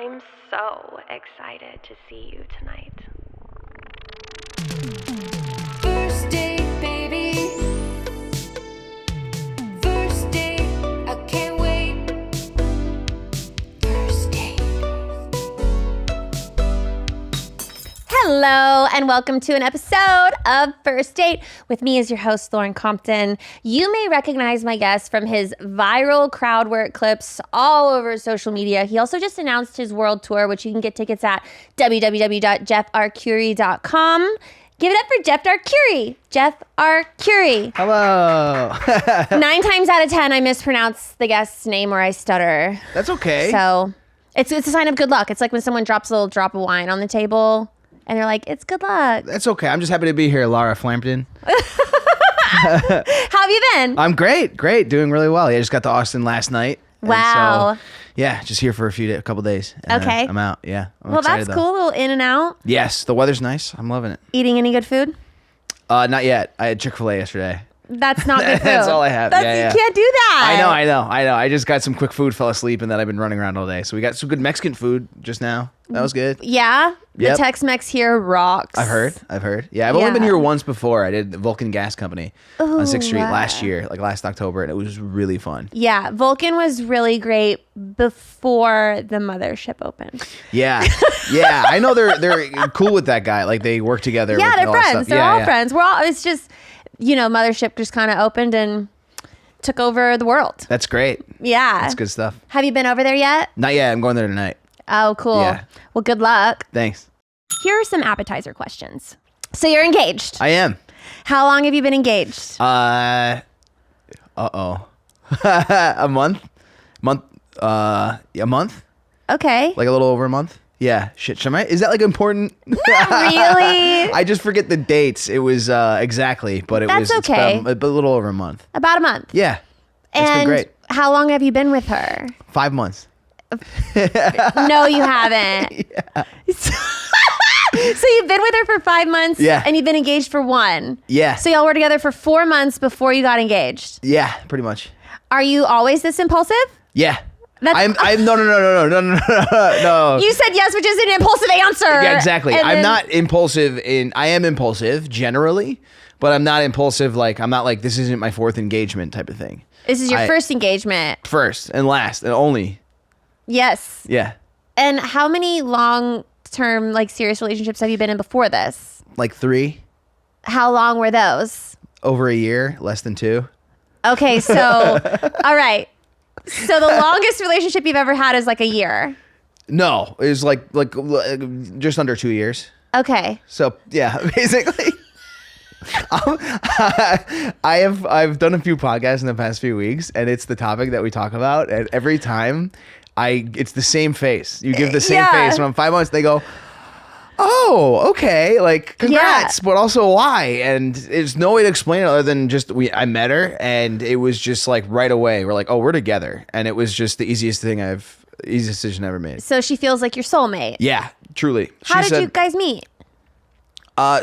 I'm so excited to see you tonight. First date, baby. First date, I can't wait. First date. Hello, and welcome to an episode of First Date. With me as your host, Lauren Compton. You may recognize my guest from his viral crowd work clips all over social media. He also just announced his world tour, which you can get tickets at www.jeffarcuri.com. Give it up for Jeff Arcuri. Jeff Arcuri. Hello. 9 times out of 10, I mispronounce the guest's name or I stutter. That's okay. So it's a sign of good luck. It's like when someone drops a little drop of wine on the table and they're like, it's good luck. That's okay. I'm just happy to be here, Laura Flampton. How have you been? I'm great. Doing really well. Yeah, I just got to Austin last night. Wow. And so, yeah, just here for a couple days. Okay. I'm out. Yeah. I'm Well, excited, that's though. cool. A little in and out. Yes, the weather's nice. I'm loving it. Eating any good food? Not yet. I had Chick-fil-A yesterday. That's not good food. That's all I have. Yeah. You can't do that. I know. I just got some quick food, fell asleep, and then I've been running around all day. So we got some good Mexican food just now. That was good. Yeah? Yep. The Tex-Mex here rocks. I've heard. Yeah, I've only been here once before. I did the Vulcan Gas Company on 6th Street last year, like last October, and it was really fun. Yeah, Vulcan was really great before the mothership opened. Yeah. I know they're cool with that guy. Like they work together. Yeah, with they're all that friends. stuff. They're all friends. It's just, mothership just kind of opened and took over the world. That's great. Yeah. That's good stuff. Have you been over there yet? Not yet. I'm going there tonight. Oh, cool. Yeah. Well, good luck. Thanks. Here are some appetizer questions. So you're engaged. I am. How long have you been engaged? A month. A month? Okay. Like a little over a month? Yeah. Shit. Is that like important? Not really. I just forget the dates. It was exactly, but That's it's okay. a little over a month. About a month. Yeah. It's And been great. how long have you been with her? 5 months. No, you haven't. Yeah. So you've been with her for 5 months. Yeah. And you've been engaged for 1. Yeah. So y'all were together for 4 months before you got engaged. Yeah, pretty much. Are you always this impulsive? Yeah. That's- I'm no. You said yes, which is an impulsive answer. Yeah, exactly. And I'm then- not impulsive I am impulsive generally, but I'm not impulsive I'm not like this isn't my 4th engagement type of thing. This is your first engagement. First and last and only. Yes. Yeah. And how many long-term, serious relationships have you been in before this? Like 3 How long were those? over a year, less than 2. Okay, so, all right. So the longest relationship you've ever had is like a year. No, it was like just under 2 years. Okay. So yeah, basically. I've done a few podcasts in the past few weeks, and it's the topic that we talk about, and every time it's the same face. You give the same face. When I'm 5 months, they go, "Oh, okay, like congrats," but also why? And there's no way to explain it other than just I met her, and it was just like right away. We're like, "Oh, we're together," and it was just the easiest decision I ever made. So she feels like your soulmate. Yeah, truly. How did you guys meet?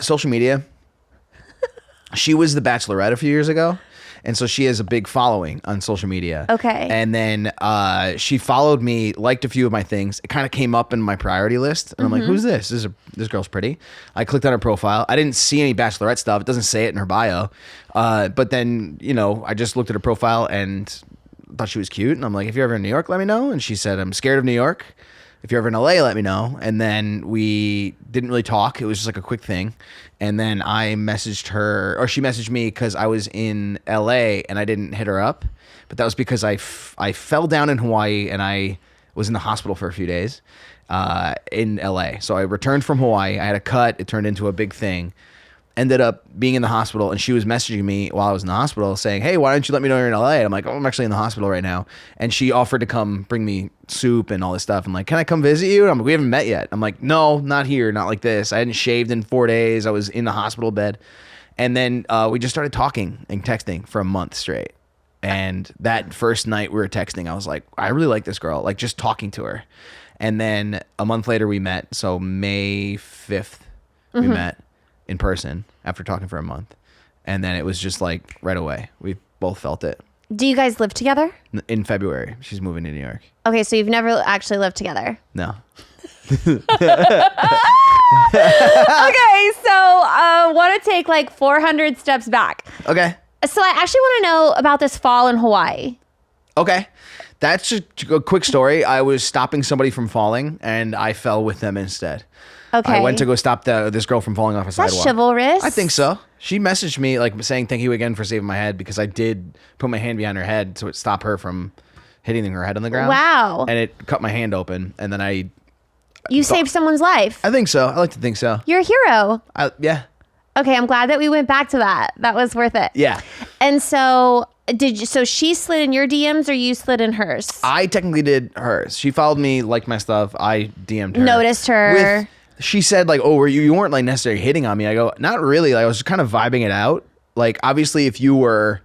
Social media. She was the Bachelorette a few years ago, and so she has a big following on social media. Okay. And then she followed me, liked a few of my things. It kind of came up in my priority list, and I'm like, "Who's this? This girl's pretty." I clicked on her profile. I didn't see any Bachelorette stuff. It doesn't say it in her bio. But then I just looked at her profile and thought she was cute, and I'm like, "If you're ever in New York, let me know." And she said, "I'm scared of New York. If you're ever in LA, let me know." And then we didn't really talk. It was just like a quick thing. And then I messaged her, or she messaged me because I was in LA and I didn't hit her up. But that was because I fell down in Hawaii and I was in the hospital for a few days in LA. So I returned from Hawaii. I had a cut. It turned into a big thing. Ended up being in the hospital, and she was messaging me while I was in the hospital saying, "Hey, why don't you let me know you're in LA?" And I'm like, "Oh, I'm actually in the hospital right now." And she offered to come bring me soup and all this stuff. I'm like, "Can I come visit you?" And I'm like, "We haven't met yet." I'm like, "No, not here, not like this." I hadn't shaved in 4 days. I was in the hospital bed. And then we just started talking and texting for a month straight. And that first night we were texting, I was like, "I really like this girl," like just talking to her. And then a month later we met. So May 5th, we met in person after talking for a month. And then it was just like right away. We both felt it. Do you guys live together? In February. She's moving to New York. Okay, so you've never actually lived together. No. Okay, so want to take like 400 steps back. Okay. So I actually want to know about this fall in Hawaii. Okay. That's just a quick story. I was stopping somebody from falling, and I fell with them instead. Okay. I went to go stop this girl from falling off a That's sidewalk. chivalrous. I think so. She messaged me like saying thank you again for saving my head because I did put my hand behind her head to stop her from hitting her head on the ground. Wow. And it cut my hand open, and then You saved someone's life. I think so. I like to think so. You're a hero. Yeah. Okay, I'm glad that we went back to that. That was worth it. Yeah. And so so she slid in your DMs or you slid in hers? I technically did hers. She followed me, liked my stuff. I DM'd her. Noticed her. She said like, "Oh, you weren't like necessarily hitting on me." I go, "Not really. Like I was just kind of vibing it out. Like obviously, if you were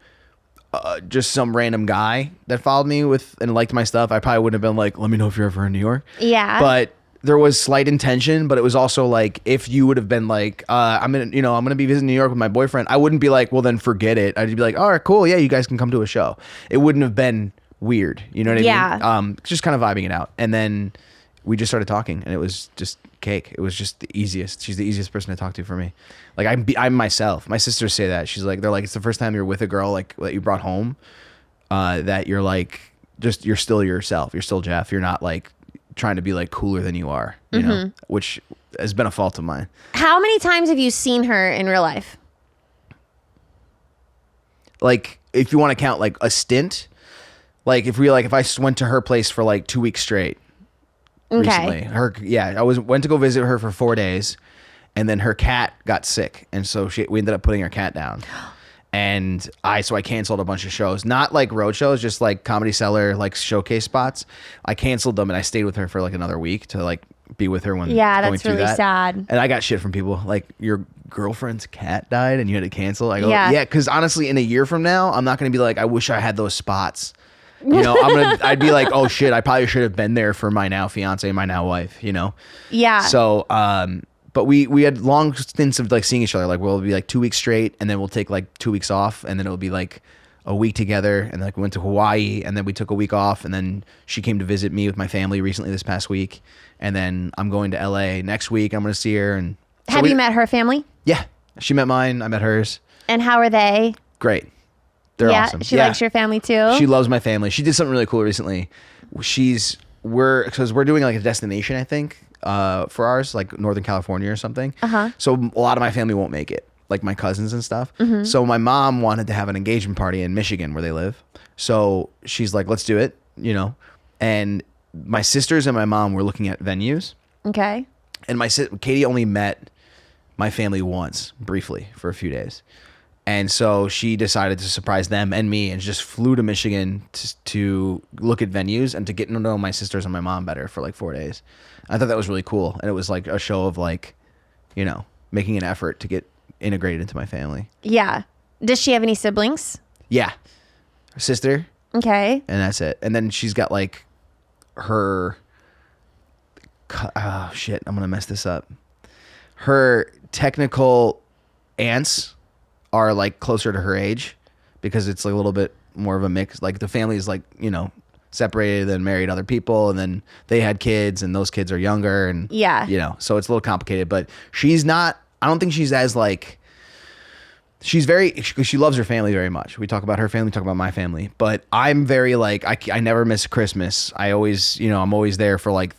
just some random guy that followed me and liked my stuff, I probably wouldn't have been like, let me know if you're ever in New York." Yeah. But there was slight intention, but it was also like if you would have been like, I'm gonna be visiting New York with my boyfriend, I wouldn't be like, well then forget it. I'd be like, all right, cool, yeah, you guys can come to a show. It wouldn't have been weird, you know what I mean? Just kind of vibing it out, and then we just started talking, and it was just cake. It was just the easiest. She's the easiest person to talk to for me. Like I'm myself. My sisters say that. They're like, it's the first time you're with a girl like that you brought home, that you're like you're still yourself. You're still Jeff. You're not like trying to be like cooler than you are, you know, which has been a fault of mine. How many times have you seen her in real life? Like, if you want to count like a stint, like if I went to her place for like 2 weeks straight recently, I went to go visit her for 4 days, and then her cat got sick, and so we ended up putting her cat down. And I canceled a bunch of shows, not like road shows, just like Comedy Cellar, like showcase spots. I canceled them, and I stayed with her for like another week to like be with her when going that's through really that. sad. And I got shit from people like, your girlfriend's cat died and you had to cancel. I go, Yeah. because honestly, in a year from now, I'm not gonna be like, I wish I had those spots. You know, I'd be like, oh shit, I probably should have been there for my now fiance, my now wife. You know. Yeah. So, but we had long stints of like seeing each other. Like we'll be like 2 weeks straight, and then we'll take like 2 weeks off, and then it'll be like a week together, and then like we went to Hawaii, and then we took a week off, and then she came to visit me with my family recently this past week, and then I'm going to LA next week. I'm going to see her. And so have you met her family? Yeah, she met mine. I met hers. And how are they? Great. They're awesome. She likes your family too. She loves my family. She did something really cool recently. Because we're doing like a destination, I think, for ours, like Northern California or something. So a lot of my family won't make it, like my cousins and stuff. So my mom wanted to have an engagement party in Michigan where they live. So she's like, let's do it, you know. And my sisters and my mom were looking at venues. Okay. And Katie only met my family once, briefly, for a few days. And so she decided to surprise them and me, and just flew to Michigan to look at venues and to get to know my sisters and my mom better for like 4 days. I thought that was really cool. And it was like a show of like, you know, making an effort to get integrated into my family. Yeah. Does she have any siblings? Yeah. Her sister. Okay. And that's it. And then she's got like her, oh shit, I'm going to mess this up. Her technical aunts are like closer to her age, because it's like a little bit more of a mix. Like the family is like, you know, separated and married other people, and then they had kids, and those kids are younger, and you know, so it's a little complicated. But I don't think she's as like, she loves her family very much. We talk about her family, talk about my family, but I'm very like, I never miss Christmas. I always, you know, I'm always there for like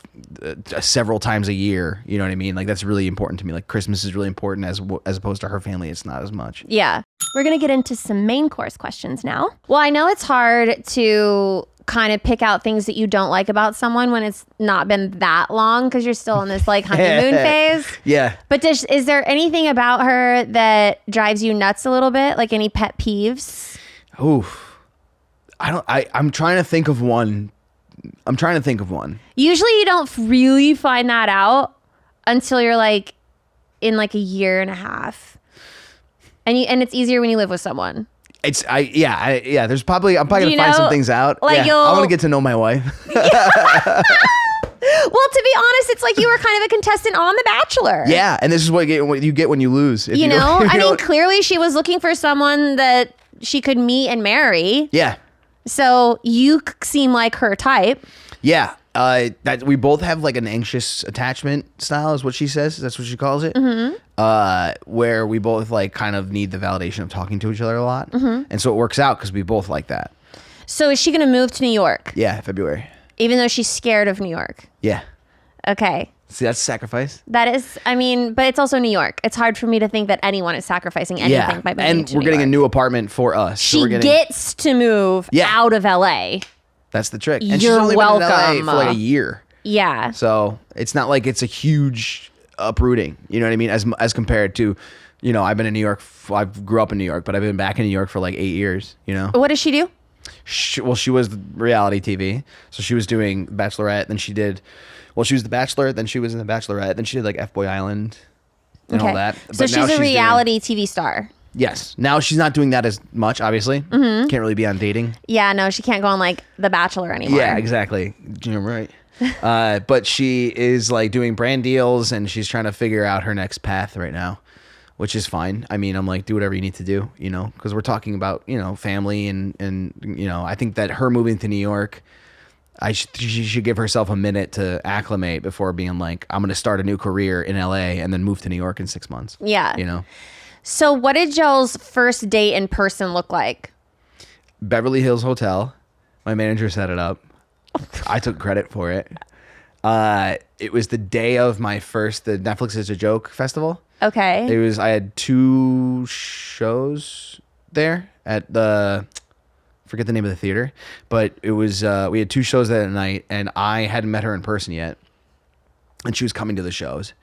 several times a year. You know what I mean? Like that's really important to me. Like Christmas is really important as opposed to her family. It's not as much. Yeah. We're going to get into some main course questions now. Well, I know it's hard to kind of pick out things that you don't like about someone when it's not been that long, because you're still in this like honeymoon phase. Yeah. But is there anything about her that drives you nuts a little bit? Like any pet peeves? Oof. I'm trying to think of one. Usually you don't really find that out until you're like in like a year and a half. And it's easier when you live with someone. There's I'm probably gonna find some things out. Like I want to get to know my wife. Well, to be honest, it's like you were kind of a contestant on The Bachelor. Yeah, and this is what you get when you lose. I mean, clearly she was looking for someone that she could meet and marry. Yeah. So you seem like her type. Yeah. That we both have like an anxious attachment style is what she says. That's what she calls it. Where we both like kind of need the validation of talking to each other a lot. And so it works out because we both like that. So is she going to move to New York? Yeah, February. Even though she's scared of New York? Yeah. Okay. See, that's sacrifice. That is, I mean, but it's also New York. It's hard for me to think that anyone is sacrificing anything by moving and to we're New getting York. a new apartment for us. She gets to move out of LA. That's the trick. And she's You're only welcome. been in LA for like a year. Yeah. So it's not like it's a huge uprooting. You know what I mean? As compared to, you know, I've been in New York. I grew up in New York, but I've been back in New York for like 8 years. You know. What does she do? She was reality TV. So she was doing Bachelorette. Then she did. Well, she was the Bachelor. Then she was in the Bachelorette. Then she did like F-Boy Island and all that. So But now she's a reality TV star. Yes. Now she's not doing that as much, obviously. Can't really be on dating. Yeah, no, she can't go on like The Bachelor anymore. Yeah, exactly. You're right. But she is like doing brand deals and she's trying to figure out her next path right now, which is fine. I mean, I'm like, do whatever you need to do, you know, because we're talking about, you know, family and, you know, I think that her moving to New York, she should give herself a minute to acclimate before being like, I'm going to start a new career in LA and then move to New York in 6 months. Yeah. You know? So what did y'all's first date in person look like? Beverly Hills Hotel. My manager set it up. I took credit for it. It was the day of my first, the Netflix is a Joke festival. Okay. I had 2 shows there at forget the name of the theater, but it was, we had 2 shows that night and I hadn't met her in person yet. And she was coming to the shows.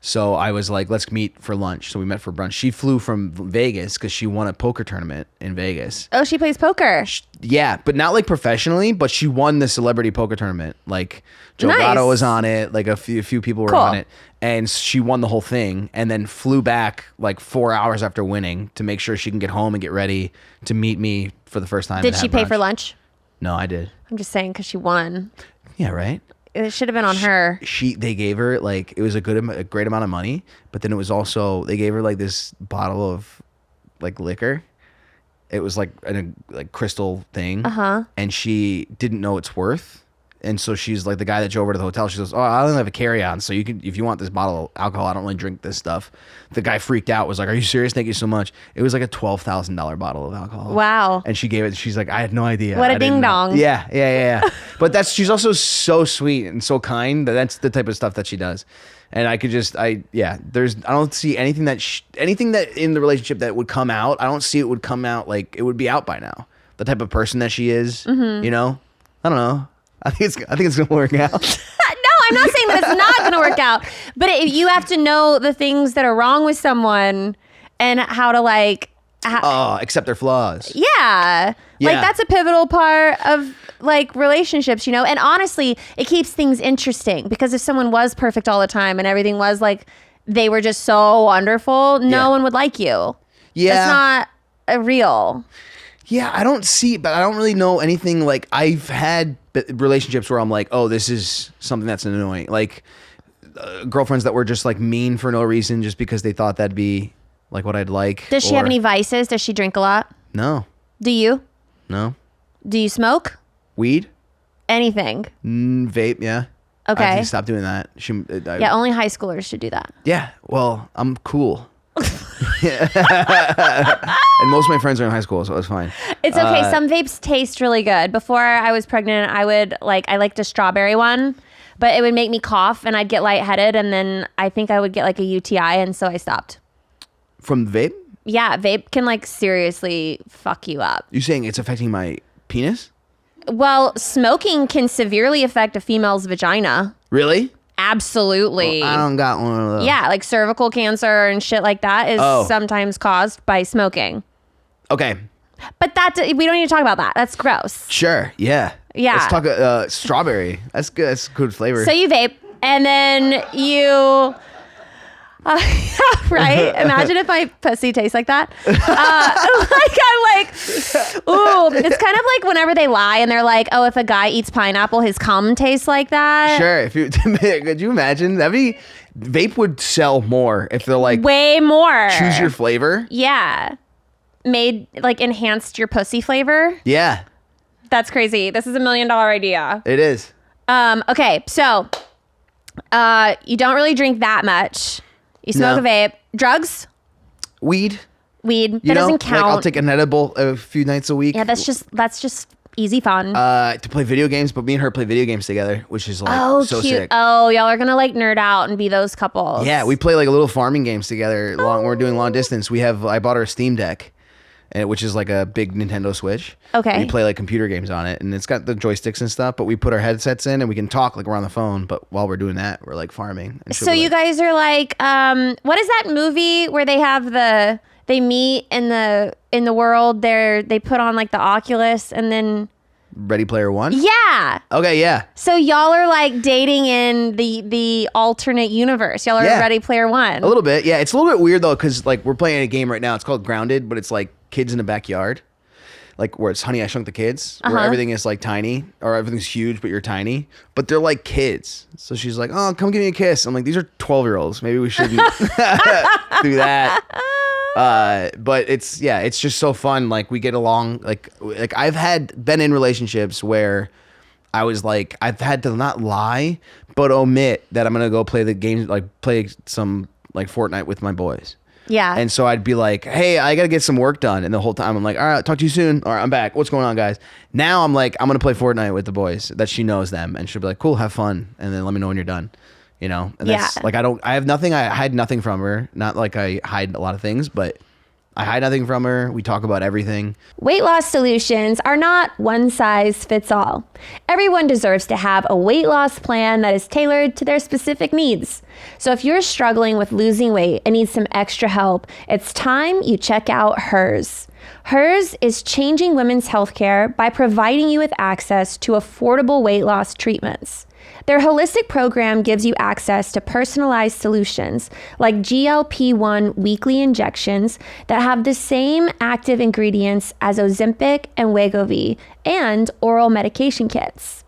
So I was like, let's meet for lunch. So we met for brunch. She flew from Vegas because she won a poker tournament in Vegas. Oh, she plays poker. Yeah, but not like professionally, but she won the celebrity poker tournament. Like Joe Nice. Gatto was on it, like a few people were Cool. on it. And she won the whole thing and then flew back like 4 hours after winning to make sure she can get home and get ready to meet me for the first time. Did and she have pay brunch. for lunch? No, I did. I'm just saying because she won. Yeah, right? It should have been on her. They gave her like, it was a great amount of money, but then it was also, they gave her like this bottle of like liquor. It was like a crystal thing. And she didn't know its worth. And so she's like, the guy that drove her to the hotel, she goes, oh, I only have a carry-on. So you can, if you want this bottle of alcohol, I don't really drink this stuff. The guy freaked out, was like, are you serious? Thank you so much. It was like a $12,000 bottle of alcohol. Wow. And she gave it, she's like, I had no idea. What a I didn't know." ding-dong. Yeah. But she's also so sweet and so kind that's the type of stuff that she does. And I could just, I don't see anything that in the relationship that would come out. I don't see it would come out like it would be out by now. The type of person that she is, you know, I don't know. I think it's gonna work out. No, I'm not saying that it's not going to work out. But you have to know the things that are wrong with someone and how to like. Accept their flaws. Yeah. Like that's a pivotal part of like relationships, you know? And honestly, it keeps things interesting because if someone was perfect all the time and everything was like, they were just so wonderful, no one would like you. Yeah. That's not real. Yeah, I don't see, but I don't really know anything. Like I've had relationships where I'm like, oh, this is something that's annoying. Like girlfriends that were just like mean for no reason, just because they thought that'd be like what I'd like. Does she have any vices? Does she drink a lot? No. Do you? No. Do you smoke? Weed? Anything? Vape, yeah. Okay. I have to stop doing that. Yeah, only high schoolers should do that. Yeah, well, I'm cool. And most of my friends are in high school, so it's fine. It's okay. Some vapes taste really good. Before I was pregnant, I liked a strawberry one, but it would make me cough and I'd get lightheaded, and then I think I would get like a UTI, and so I stopped. From the vape? Yeah, vape can like seriously fuck you up. You saying it's affecting my penis? Well, smoking can severely affect a female's vagina. Really? Absolutely. Well, I don't got one of those. Yeah, like cervical cancer and shit like that is sometimes caused by smoking. Okay. But we don't need to talk about that. That's gross. Sure. Yeah. Yeah. Let's talk strawberry. That's good. That's good flavor. So you vape, and then you... right? Imagine if my pussy tastes like that. Ooh, it's kind of like whenever they lie and they're like, oh, if a guy eats pineapple, his cum tastes like that. Sure. Could you imagine? Vape would sell more if they're like way more. Choose your flavor. Yeah. Enhanced your pussy flavor. Yeah. That's crazy. This is $1 million idea. It is. Okay, so you don't really drink that much. You smoke a vape. Drugs? Weed. That doesn't count. Like I'll take an edible a few nights a week. Yeah, that's just easy fun. To play video games, but me and her play video games together, which is like so cute. sick. Oh, y'all are gonna like nerd out and be those couples. Yeah, we play like a little farming games together. We're doing long distance. I bought her a Steam Deck, which is like a big Nintendo Switch. Okay. We play like computer games on it, and it's got the joysticks and stuff. But we put our headsets in, and we can talk like we're on the phone. But while we're doing that, we're like farming. And So you guys are like, what is that movie where they have they meet in the world? They put on like the Oculus and then. Ready Player One? Yeah. Okay, yeah. So y'all are like dating in the alternate universe. Y'all are Ready Player One. A little bit, yeah. It's a little bit weird though, because like we're playing a game right now. It's called Grounded, but it's like kids in the backyard, like where it's Honey I Shrunk the Kids, where everything is like tiny or everything's huge, but you're tiny. But they're like kids. So she's like, "Oh, come give me a kiss." I'm like, "These are 12-year-olds. Maybe we shouldn't do that." But it's just so fun. Like we get along. Like I've been in relationships where I was like, I've had to not lie, but omit that I'm gonna go play the game, like play some like Fortnite with my boys. Yeah. And so I'd be like, "Hey, I gotta get some work done," and the whole time I'm like, "All right, talk to you soon. All right, I'm back. What's going on, guys?" Now I'm like, I'm gonna play Fortnite with the boys. That she knows them, and she'll be like, "Cool, have fun," and then let me know when you're done. You know, and that's like I hide nothing from her. Not like I hide a lot of things, but I hide nothing from her. We talk about everything. Weight loss solutions are not one size fits all. Everyone deserves to have a weight loss plan that is tailored to their specific needs. So if you're struggling with losing weight and need some extra help, it's time you check out Hers. Hers is changing women's healthcare by providing you with access to affordable weight loss treatments. Their holistic program gives you access to personalized solutions like GLP-1 weekly injections that have the same active ingredients as Ozempic and Wegovy and oral medication kits.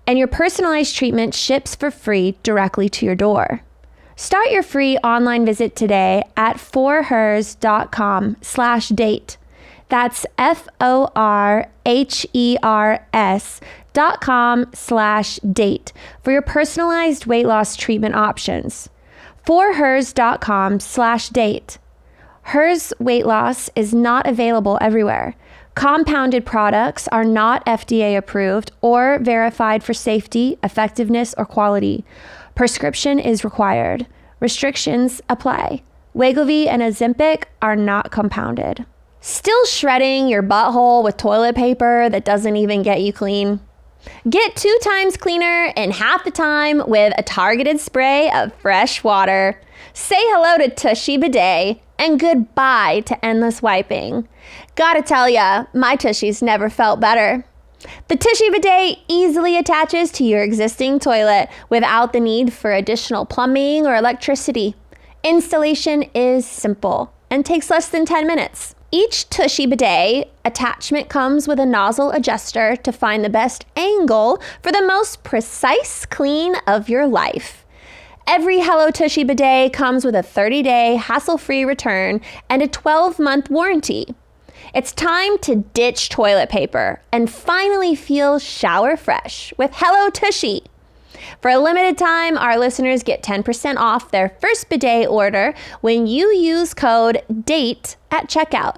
And your personalized treatment ships for free directly to your door. Start your free online visit today at forhers.com/date. That's forhers.com/date for your personalized weight loss treatment options. Forhers.com/date. Hers weight loss is not available everywhere. Compounded products are not FDA approved or verified for safety, effectiveness, or quality. Prescription is required. Restrictions apply. Wegovy and Ozempic are not compounded. Still shredding your butthole with toilet paper that doesn't even get you clean? Get 2 times cleaner in half the time with a targeted spray of fresh water. Say hello to Tushy Bidet and goodbye to endless wiping. Gotta tell ya, my tushies never felt better. The Tushy Bidet easily attaches to your existing toilet without the need for additional plumbing or electricity. Installation is simple and takes less than 10 minutes. Each Tushy Bidet attachment comes with a nozzle adjuster to find the best angle for the most precise clean of your life. Every Hello Tushy Bidet comes with a 30-day hassle-free return and a 12-month warranty. It's time to ditch toilet paper and finally feel shower fresh with Hello Tushy. For a limited time, our listeners get 10% off their first bidet order when you use code DATE at checkout.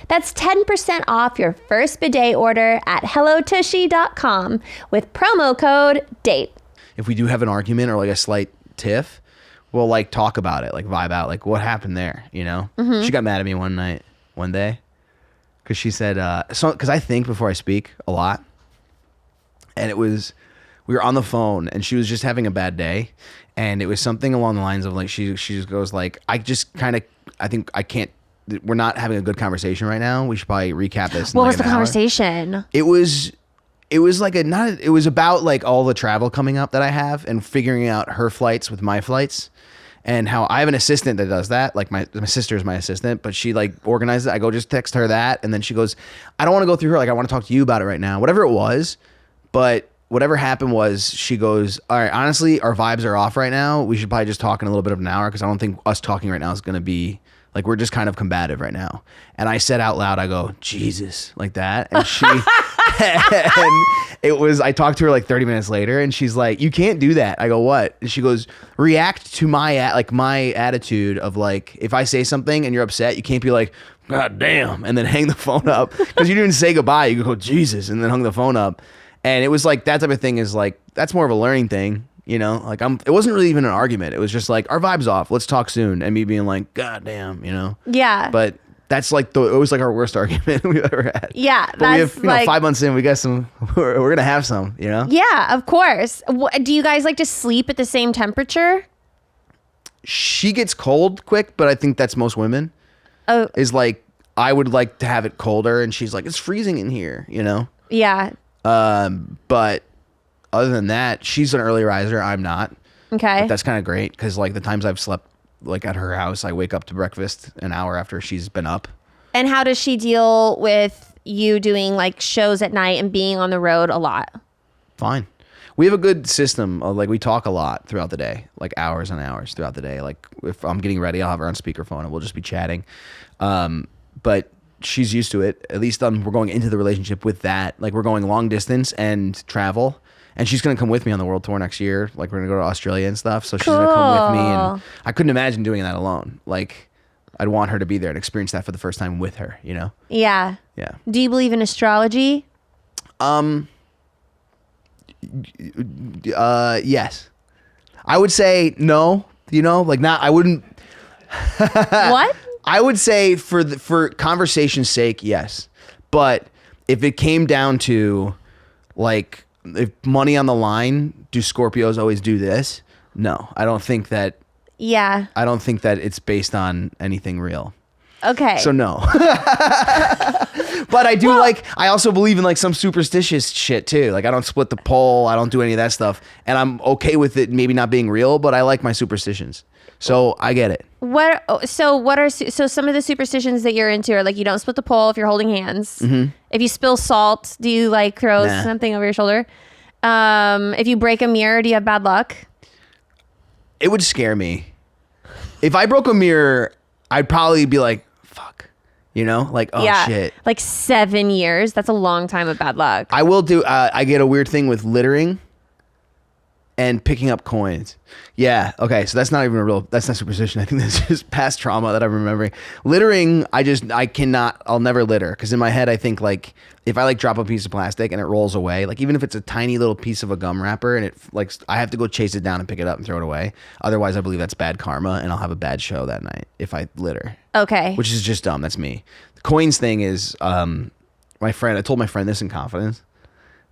That's 10% off your first bidet order at hellotushy.com with promo code DATE. If we do have an argument or like a slight tiff, we'll like talk about it, like vibe out, like what happened there, you know? Mm-hmm. She got mad at me one day, because she said, because I think before I speak a lot, and we were on the phone and she was just having a bad day, and it was something along the lines of like she just goes like, I think I can't, we're not having a good conversation right now. We should probably recap this. What was the conversation? It was like it was about like all the travel coming up that I have and figuring out her flights with my flights, and how I have an assistant that does that. Like my sister is my assistant, but she like organizes it. I go just text her that, and then she goes, I don't want to go through her. Like I want to talk to you about it right now. Whatever it was, but whatever happened was she goes, all right, honestly, our vibes are off right now. We should probably just talk in a little bit of an hour, because I don't think us talking right now is going to be like, we're just kind of combative right now. And I said out loud, I go, Jesus, like that. And she And I talked to her like 30 minutes later and she's like, you can't do that. I go, what? And she goes, react to my attitude of like, if I say something and you're upset, you can't be like, God damn, and then hang the phone up. Because you didn't say goodbye. You go, Jesus, and then hung the phone up. And it was like, that type of thing is like, that's more of a learning thing. You know, like it wasn't really even an argument. It was just like, our vibe's off. Let's talk soon. And me being like, God damn, you know? Yeah. But that's like it was like our worst argument we've ever had. Yeah. But we have, 5 months in, we got some, we're going to have some, you know? Yeah, of course. Do you guys like to sleep at the same temperature? She gets cold quick, but I think that's most women. Oh. Is like, I would like to have it colder. And she's like, it's freezing in here, you know? Yeah. But other than that, she's an early riser. I'm not. Okay. But that's kind of great because like the times I've slept like at her house, I wake up to breakfast an hour after she's been up. And how does she deal with you doing like shows at night and being on the road a lot? Fine. We have a good system. Like we talk a lot throughout the day, like hours and hours throughout the day. Like if I'm getting ready, I'll have her on speakerphone and we'll just be chatting. But she's used to it. At least we're going into the relationship with that. Like we're going long distance and travel. And she's going to come with me on the world tour next year. Like we're going to go to Australia and stuff. So she's going to come with me. And I couldn't imagine doing that alone. Like I'd want her to be there and experience that for the first time with her, you know? Yeah. Yeah. Do you believe in astrology? Yes. I would say no, you know, like not, I wouldn't. What? I would say for conversation's sake, yes. But if it came down to like, if money on the line, do Scorpios always do this? No, I don't think that. Yeah. I don't think that it's based on anything real. Okay. So no. But I do I also believe in like some superstitious shit too. Like I don't split the pole. I don't do any of that stuff. And I'm okay with it maybe not being real, but I like my superstitions. So I get it. So some of the superstitions that you're into are like you don't split the pole if you're holding hands. Mm-hmm. If you spill salt, do you like throw something over your shoulder? If you break a mirror, do you have bad luck? It would scare me. If I broke a mirror, I'd probably be like, fuck. You know? Like, oh shit. Like 7 years. That's a long time of bad luck. I will do I get a weird thing with littering and picking up coins. Yeah. Okay. So that's not even that's not superstition. I think that's just past trauma that I'm remembering. Littering, I'll never litter. Cause in my head, I think like if I like drop a piece of plastic and it rolls away, like even if it's a tiny little piece of a gum wrapper and it like, I have to go chase it down and pick it up and throw it away. Otherwise I believe that's bad karma and I'll have a bad show that night if I litter. Okay. Which is just dumb. That's me. The coins thing is, I told my friend this in confidence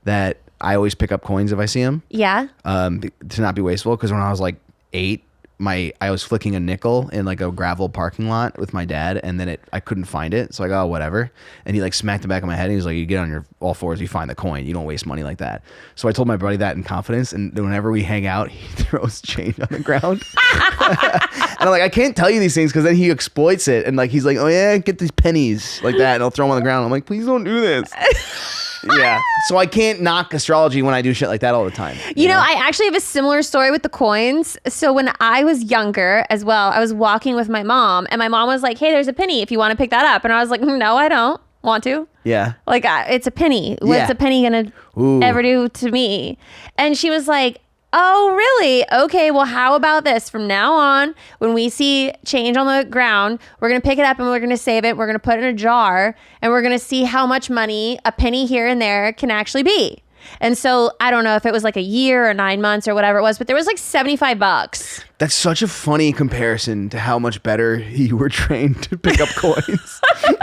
that I always pick up coins if I see them. Yeah. To not be wasteful. Because when I was like 8, I was flicking a nickel in like a gravel parking lot with my dad, and then I couldn't find it. So I go, oh, whatever. And he like smacked the back of my head. And he's like, you get on your all fours, you find the coin. You don't waste money like that. So I told my buddy that in confidence. And then whenever we hang out, he throws change on the ground. And I'm like, I can't tell you these things because then he exploits it. And like he's like, oh yeah, get these pennies like that, and I'll throw them on the ground. I'm like, please don't do this. Yeah. So I can't knock astrology when I do shit like that all the time. You know, I actually have a similar story with the coins. So when I was younger as well, I was walking with my mom and my mom was like, hey, there's a penny if you want to pick that up. And I was like, no, I don't want to. Yeah. Like, it's a penny. What's a penny going to ever do to me? And she was like, oh, really? Okay, well, how about this? From now on, when we see change on the ground, we're going to pick it up and we're going to save it. We're going to put it in a jar and we're going to see how much money a penny here and there can actually be. And so I don't know if it was like a year or 9 months or whatever it was, but there was like $75. That's such a funny comparison to how much better you were trained to pick up coins.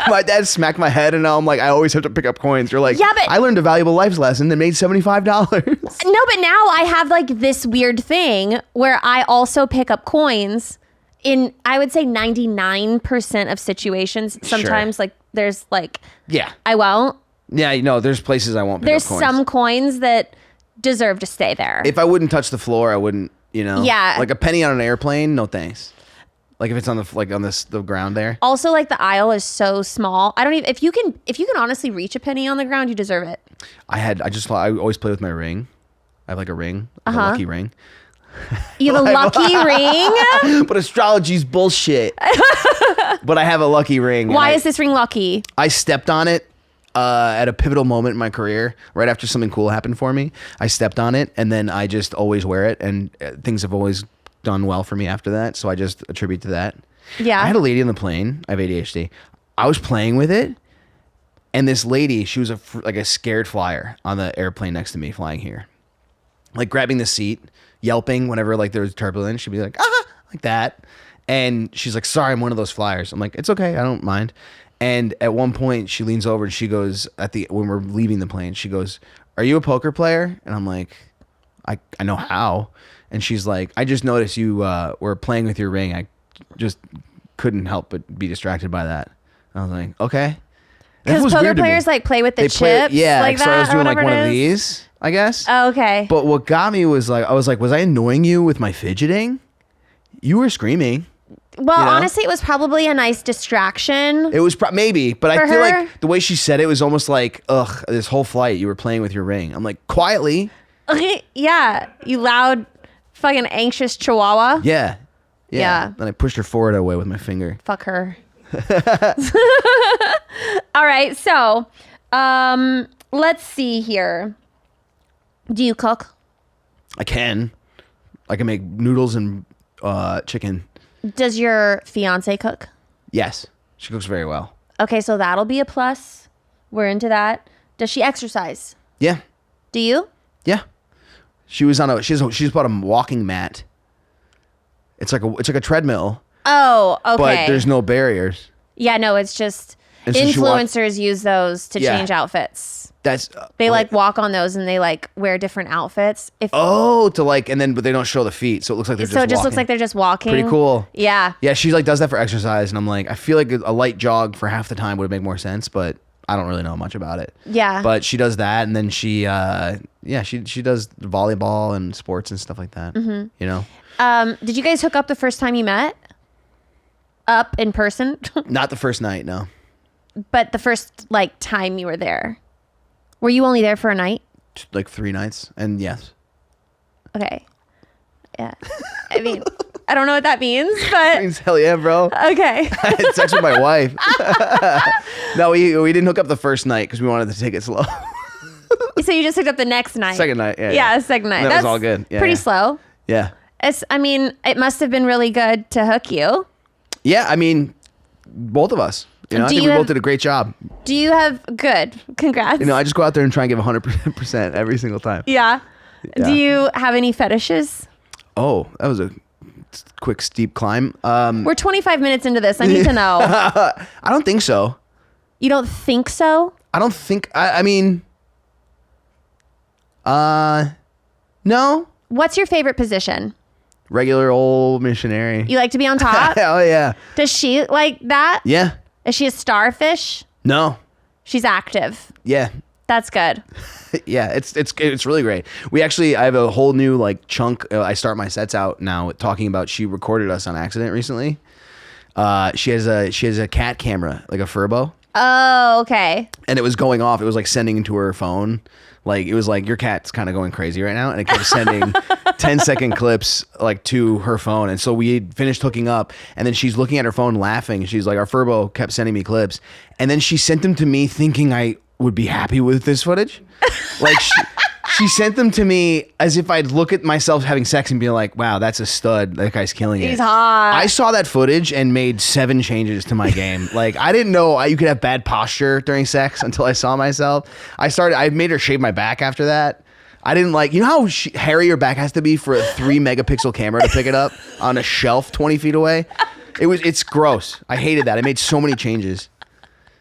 My dad smacked my head and now I'm like, I always have to pick up coins. You're like, yeah, but I learned a valuable life lesson that made $75. No, but now I have like this weird thing where I also pick up coins in, I would say 99% of situations. Sometimes like there's like, I won't. Yeah, you know, there's places I won't pick up coins. There's some coins that deserve to stay there. If I wouldn't touch the floor, I wouldn't, you know. Yeah. Like a penny on an airplane, no thanks. Like if it's on the ground there. Also, like the aisle is so small. I don't even if you can honestly reach a penny on the ground, you deserve it. I always play with my ring. I have like a ring, a lucky ring. You have a lucky ring? But astrology's bullshit. But I have a lucky ring. Why is this ring lucky? I stepped on it at a pivotal moment in my career, right after something cool happened for me. I stepped on it, and then I just always wear it, and things have always done well for me after that. So I just attribute to that. Yeah. I had a lady on the plane. I have ADHD. I was playing with it, and this lady, she was like a scared flyer on the airplane next to me flying here, like grabbing the seat, yelping whenever like there was turbulence. She'd be like, ah, like that. And she's like, sorry, I'm one of those flyers. I'm like, it's okay, I don't mind. And at one point, she leans over and she goes, when we're leaving the plane, she goes, are you a poker player? And I'm like, I know how. And she's like, I just noticed you were playing with your ring. I just couldn't help but be distracted by that. And I was like, okay. Because poker players like play with the chips. Yeah, like so that, I was doing like or one whatever of it is. these, I guess. Oh, okay. But what got me was like, I was like, was I annoying you with my fidgeting? You were screaming. Well, you know? honestly, it was probably a nice distraction. It was maybe, but For I feel her? like the way she said it was almost like, ugh, this whole flight you were playing with your ring. I'm like, quietly. Yeah, you loud, fucking anxious chihuahua. Yeah. Yeah. Then I pushed her forehead away with my finger. Fuck her. All right, so let's see here. Do you cook? I can make noodles and chicken. Does your fiance cook? Yes, she cooks very well. Okay, so that'll be a plus. We're into that. Does she exercise? Yeah, Do you? yeah. She's bought a walking mat. It's like a treadmill, Oh, okay. but there's no barriers. Yeah, no, it's just And so she influencers use those to Yeah. change outfits. That's They like like walk on those and they like wear different outfits. If but they don't show the feet, so it looks like they're so, it just looks walking. like they're just walking. Pretty cool. Yeah. Yeah, she like does that for exercise, and I'm like, I feel like a light jog for half the time would make more sense, but I don't really know much about it. Yeah. But she does that, and then she does volleyball and sports and stuff like that. Mm-hmm. You know, Did you guys hook up the first time you met? Up in person? not the first night, no. But the first like time you were there. Were you only there for a night? Like 3 nights, and yes. Okay. Yeah. I mean, I don't know what that means, but Means hell yeah, bro. okay. I had sex with my wife. No, we didn't hook up the first night because we wanted to take it slow. So you just hooked up the next night. Second night, yeah. Yeah, second night. That was That's all good. Yeah, pretty yeah. slow. Yeah. I mean, it must have been really good to hook you. Yeah, I mean, both of us. You know, I Do think you we have- both did a great job. Do you have good? Congrats. You know, I just go out there and try and give 100% every single time. Yeah. Yeah. Do you have any fetishes? Oh, that was a quick steep climb. We're 25 minutes into this. I need to know. I don't think so. You don't think so? I don't think. I mean, no. What's your favorite position? Regular old missionary. You like to be on top? Oh yeah. Does she like that? Yeah. Is she a starfish? No. She's active. Yeah. That's good. Yeah, it's really great. I have a whole new like chunk. I start my sets out now talking about. She recorded us on accident recently. She has a cat camera, like a Furbo, Oh, okay. and it was going off. It was like sending into her phone. Like it was like, your cat's kind of going crazy right now, and it kept sending 10-second clips like to her phone. And so we finished hooking up, and then she's looking at her phone laughing. She's like, our Furbo kept sending me clips, and then she sent them to me thinking I would be happy with this footage. Like she sent them to me as if I'd look at myself having sex and be like, wow, that's a stud. That guy's killing it. He's hot. I saw that footage and made 7 changes to my game. Like, I didn't know you could have bad posture during sex until I saw myself. I made her shave my back after that. I didn't like, you know how hairy your back has to be for a 3-megapixel camera to pick it up on a shelf 20 feet away? It's gross. I hated that. I made so many changes.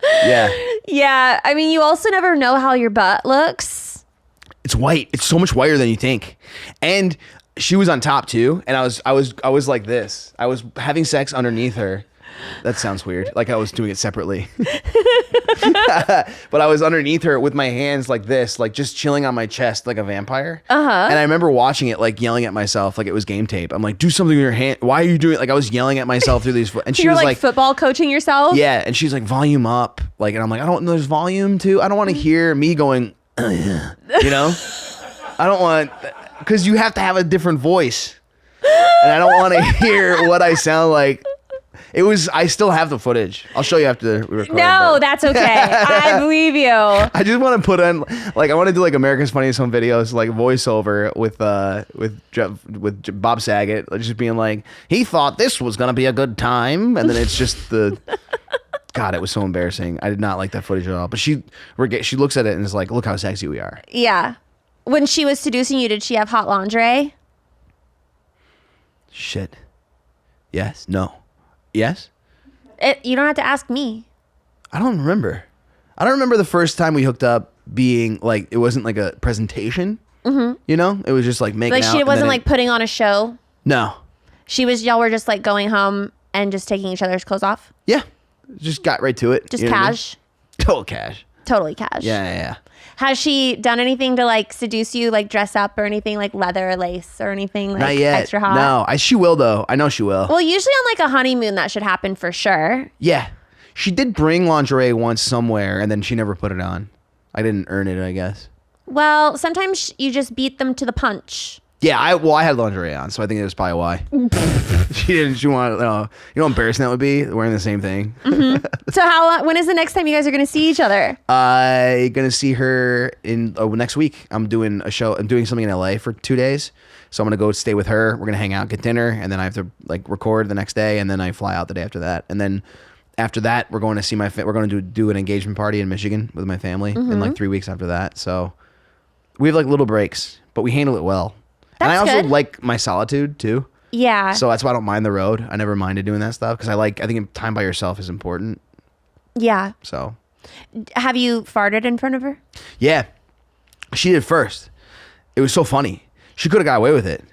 Yeah. Yeah. I mean, you also never know how your butt looks. It's white. It's so much whiter than you think. And she was on top too, and I was like this. I was having sex underneath her. That sounds weird. Like I was doing it separately. But I was underneath her with my hands like this, like just chilling on my chest like a vampire. Uh-huh. And I remember watching it, like yelling at myself like it was game tape. I'm like, do something with your hand. Why are you doing it? Like I was yelling at myself through these. And she You're was like football coaching yourself? yeah. And she's like, volume up. Like, and I'm like, I don't know. There's volume too. I don't want to hear me going, you know? I don't want, because you have to have a different voice. And I don't want to hear what I sound like. It was. I still have the footage. I'll show you after we record. No, but- that's okay. I believe you. I just want to put on like I want to do like America's Funniest Home Videos like voiceover with Bob Saget just being like he thought this was gonna be a good time and then it's just the God, it was so embarrassing. I did not like that footage at all. But she looks at it and is like, look how sexy we are. Yeah. When she was seducing you, did she have hot lingerie? Shit. Yes. No. Yes. You don't have to ask me. I don't remember. I don't remember the first time we hooked up being like it wasn't like a presentation. Mm-hmm. You know, it was just like making Like out she and wasn't then like putting on a show. No. Y'all were just like going home and just taking each other's clothes off. Yeah. Just got right to it. Just you know what I mean? cash. Total cash. Totally cash. Yeah. Has she done anything to like seduce you, like dress up or anything, like leather or lace or anything like Not yet. extra hot? No, she will though. I know she will. Well, usually on like a honeymoon that should happen for sure. Yeah. She did bring lingerie once somewhere and then she never put it on. I didn't earn it, I guess. Well, sometimes you just beat them to the punch. Yeah, I had lingerie on, so I think it was probably why. She wanted, you know how embarrassing that would be, wearing the same thing. So when is the next time you guys are going to see each other? I'm going to see her in next week. I'm doing a show. I'm doing something in LA for 2 days. So I'm going to go stay with her. We're going to hang out, get dinner, and then I have to like record the next day, and then I fly out the day after that. And then after that, we're going to see we're going to do an engagement party in Michigan with my family in like 3 weeks after that. So we have like little breaks, but we handle it well. And I That's also good. like my solitude too. Yeah. So that's why I don't mind the road. I never minded doing that stuff because I think time by yourself is important. Yeah. So Have you farted in front of her? yeah, she did first. It was so funny. She could have got away with it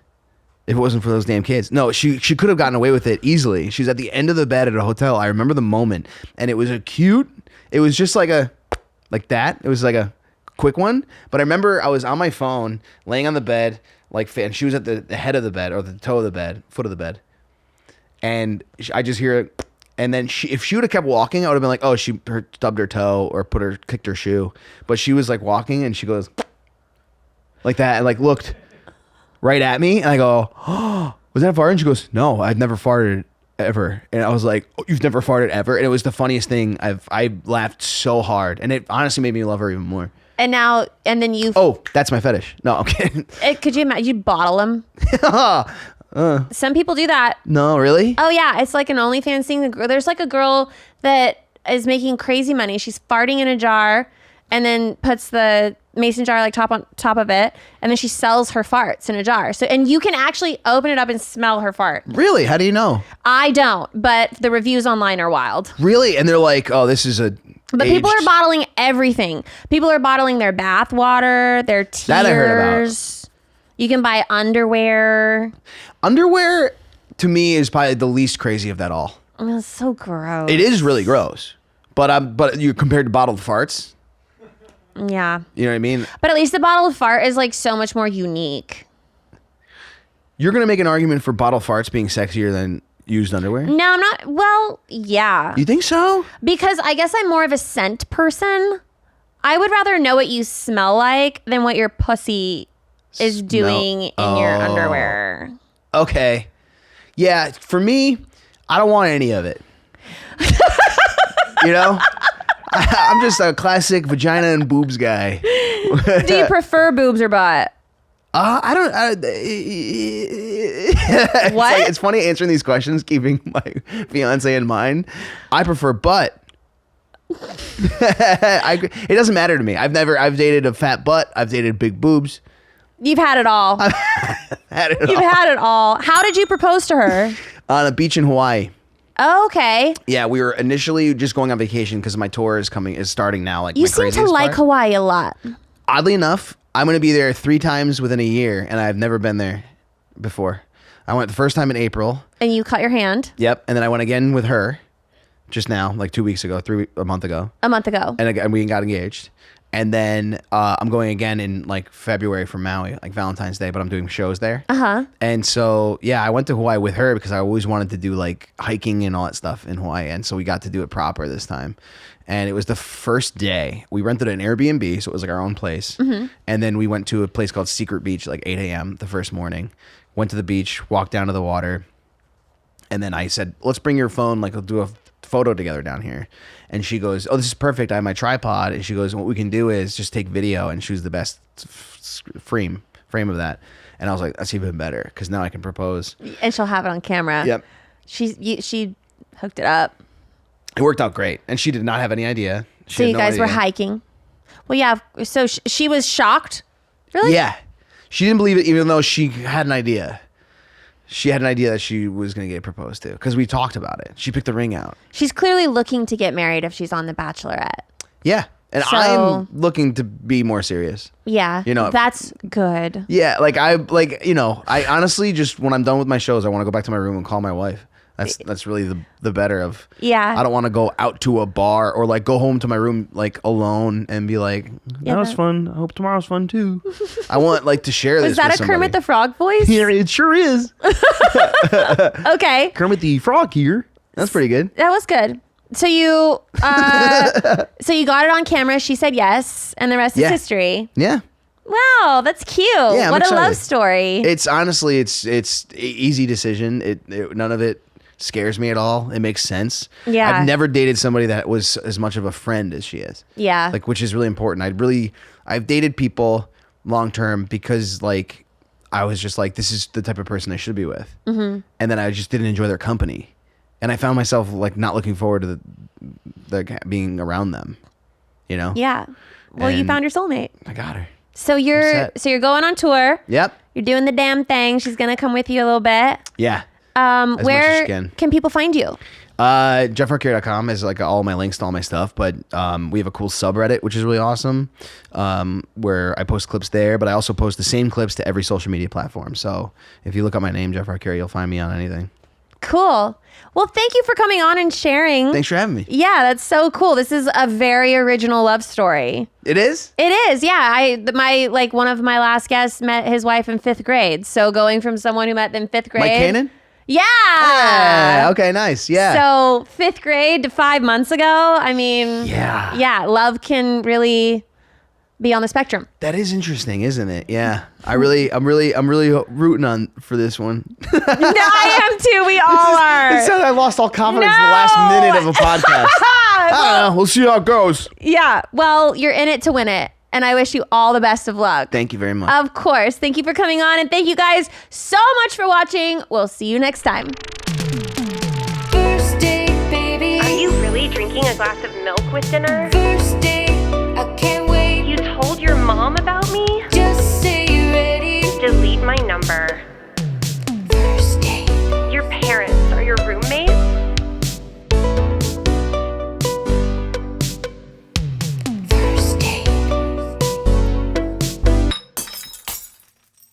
if it wasn't for those damn kids. No, she could have gotten away with it easily. She was at the end of the bed at a hotel. I remember the moment, and it was it was just like that. It was like a quick one. But I remember I was on my phone, laying on the bed, and she was at the head of the bed or the toe of the bed, foot of the bed, and I just hear it. And then if she would have kept walking, I would have been like, oh, she stubbed her toe or kicked her shoe. But she was like walking, and she goes like that, and like looked right at me, and I go, oh, was that a fart? And she goes, no, I've never farted ever. And I was like, oh, you've never farted ever? And it was the funniest thing. I laughed so hard, and it honestly made me love her even more. And then you... Oh, that's my fetish. No, I'm kidding. Could you imagine? You'd bottle them. Some people do that. No, really? Oh, yeah. It's like an OnlyFans thing. There's like a girl that is making crazy money. She's farting in a jar and then puts the mason jar like top on top of it. And then she sells her farts in a jar. And you can actually open it up and smell her fart. Really? How do you know? I don't, but the reviews online are wild. Really? And they're like, oh, this is a... But people are bottling everything. People are bottling their bath water, their tears. That I heard about. You can buy underwear. Underwear, to me, is probably the least crazy of that all. Oh, it's so gross. It is really gross. But you compared to bottled farts, Yeah. you know what I mean? But at least the bottled fart is like so much more unique. You're going to make an argument for bottled farts being sexier than used underwear? No, I'm not. Well, yeah. You think so? Because I guess I'm more of a scent person. I would rather know what you smell like than what your pussy is doing in your underwear. Okay. Yeah, for me, I don't want any of it. You know? I'm just a classic vagina and boobs guy. Do you prefer boobs or butt? I don't. What? It's funny answering these questions, keeping my fiance in mind. I prefer butt. It doesn't matter to me. I've dated a fat butt. I've dated big boobs. You've had it all. You've You've had it all. How did you propose to her? On a beach in Hawaii. Oh, okay. Yeah, we were initially just going on vacation because my tour is starting now. Like You my seem to craziest like part. Hawaii a lot. Oddly enough, I'm going to be there 3 times within a year, and I've never been there before. I went the first time in April. And you cut your hand Yep, and then I went again with her, just now, like 2 weeks ago, a month ago, a month ago. and again, we got engaged. And then I'm going again in like February for Maui, like Valentine's Day, but I'm doing shows there. Uh-huh. And so, yeah, I went to Hawaii with her because I always wanted to do like hiking and all that stuff in Hawaii. And so we got to do it proper this time. And it was the first day. We rented an Airbnb, so it was like our own place. Mm-hmm. And then we went to a place called Secret Beach, like 8 a.m. the first morning. Went to the beach, walked down to the water. And then I said, let's bring your phone. Like, we'll do a photo together down here. And she goes, oh, this is perfect. I have my tripod. And she goes, what we can do is just take video and choose the best frame of that. And I was like, that's even better because now I can propose. And she'll have it on camera. Yep. She hooked it up. It worked out great. And she did not have any idea. She So had you no guys were idea. hiking. Well, yeah. So she was shocked. Really? Yeah. She didn't believe it even though she had an idea. She had an idea that she was going to get proposed to because we talked about it. She picked the ring out. She's clearly looking to get married if she's on The Bachelorette. Yeah. And So- I'm looking to be more serious. Yeah. You know- That's good. Yeah. I honestly just when I'm done with my shows, I want to go back to my room and call my wife. That's really the better of. Yeah. I don't want to go out to a bar or like go home to my room like alone and be like, Yeah, that was that- fun. I hope tomorrow's fun too. I want like to share this. Is that with a Kermit the somebody. Frog voice? Yeah, it sure is. Okay. Kermit the Frog here. That's pretty good. That was good. So you got it on camera. She said yes, and the rest is Yeah. history. Yeah. Wow, that's cute. I'm What a love excited. story. It's honestly, it's easy decision. None of it scares me at all. It makes sense. Yeah. I've never dated somebody that was as much of a friend as she is. Yeah. Like, which is really important. I've dated people long term because like I was just like, this is the type of person I should be with. Mm-hmm. And then I just didn't enjoy their company. And I found myself like not looking forward to the being around them, you know? Yeah. Well, you And- found your soulmate. I got her. So you're set. going on tour. Yep. You're doing the damn thing. She's gonna come with you a little bit. Yeah. much as Where she can. people find you? JeffArcuri.com is like all my links to all my stuff, but we have a cool subreddit, which is really awesome, where I post clips there, but I also post the same clips to every social media platform. So if you look up my name, Jeff Arcuri, you'll find me on anything. Cool. Well, thank you for coming on and sharing. Thanks for having me. Yeah, that's so cool. This is a very original love story. It is? It is, yeah. One of my last guests met his wife in 5th grade. So going from someone who met them in 5th grade. Mike Cannon? Yeah. Yeah. Okay, nice. Yeah. So 5th grade to 5 months ago. I mean, Yeah. yeah, love can really be on the spectrum. That is interesting, isn't it? Yeah. I'm really rooting on for this one. No, I am too. We all are. It said I lost all confidence in the No. last minute of a podcast. I don't know. We'll see how it goes. Yeah. Well, you're in it to win it. And I wish you all the best of luck. Thank you very much. Of course. Thank you for coming on. And thank you guys so much for watching. We'll see you next time. First date, baby. Are you really drinking a glass of milk with dinner? First date, I can't wait. You told your mom about me? Just say you're ready. Delete my number.